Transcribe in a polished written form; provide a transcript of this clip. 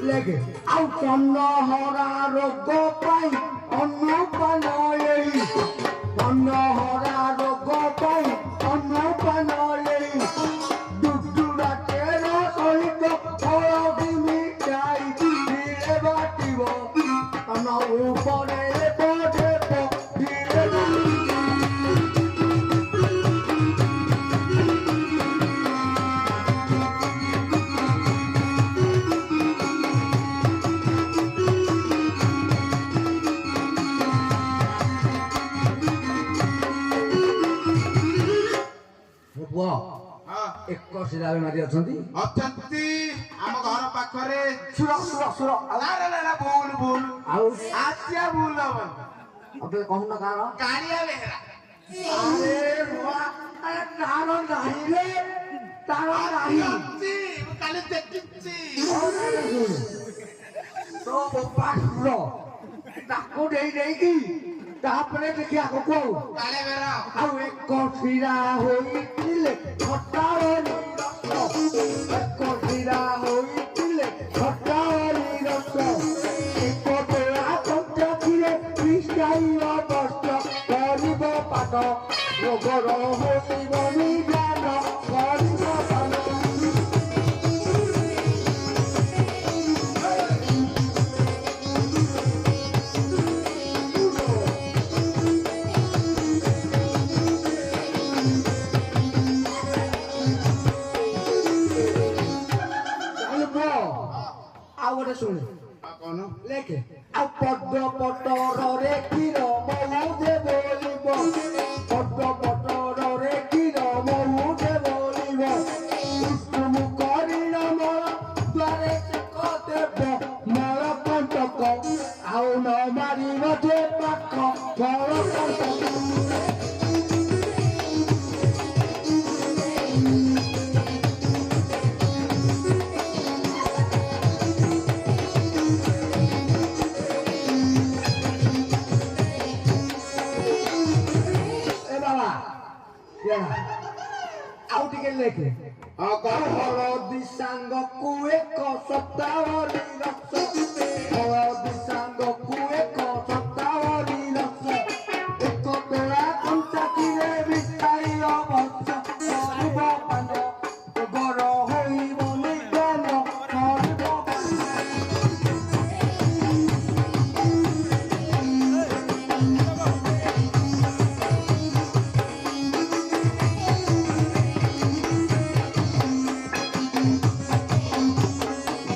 লেগে আউ কন্নহরা রোগ পাই অনুপান এই কন্নহরা রোগ পাই অনুপান এই দুদুরাতের সহিত ফলদি মিঠাই ধীরে বাটিব আনা উপরে পড়ে ধীরে ପୁଅ ଏକ ଶିରାବେ ମାରି ଅଛନ୍ତି ଅଛନ୍ତି ଆମ ଘର ପାଖରେ ସୁର ସୁର ସୁର ଭୁଲ ଭୁଲ ଆଉ ଆସିଆ ଭୁଲ ହବନି ଏବେ କହୁନ କାହାର କାଳିଆ ବେହେରା ଆରେ ବୁଆ ଆରେ ତାର ନାହିଁ ରେ ତାର ନାହିଁ ଅଛି ମୁଁ କାଲି ଦେଖିଛି ତ ବୋପାର ତାକୁ ଦେଇକି ତାପରେ ଦେଖି ଆଗକୁ ଆଉ କାଳିଆ ବେହେରା ଆଉ ଏକ ଶିରା ହୋଇଥିଲେ ଖଟାଳି ରସ ଏକ ଶିରା ହୋଇଥିଲେ ଖଟାଳି ରସ ଏକ ବେଳା କଞ୍ଚାଥିରେ ବିଷାଇବ ବସ୍ତ୍ର କରିବ ପାଠ ରୋଗର ହୋଇବ ନିଦାନ କରିବ ପାନ ଆଉ ଗୋଟେ ଶୁଣେ କଣ ଲେଖେ ଆଉ ପଦ ପଟରରେ କ୍ଷୀର ମହୁଦେ ବୋଲିବ ପଦ ପଟରରେ କ୍ଷୀର ମହୁଦେ ବୋଲିବ ଉତ୍ତମ କରିଣ ମଳ ଦ୍ୱାରେ ଚକ ଦେବ ମଳ କଣ୍ଟକ ଆଉ ନ ମାରିବ ଯେ ପାଖ ମଳ କଣ୍ଟକ ଆଉ ଟିକେ ଲେଖେ ହଳଦୀ ସାଙ୍ଗକୁ ଏକ ସପ୍ତାହ ରସ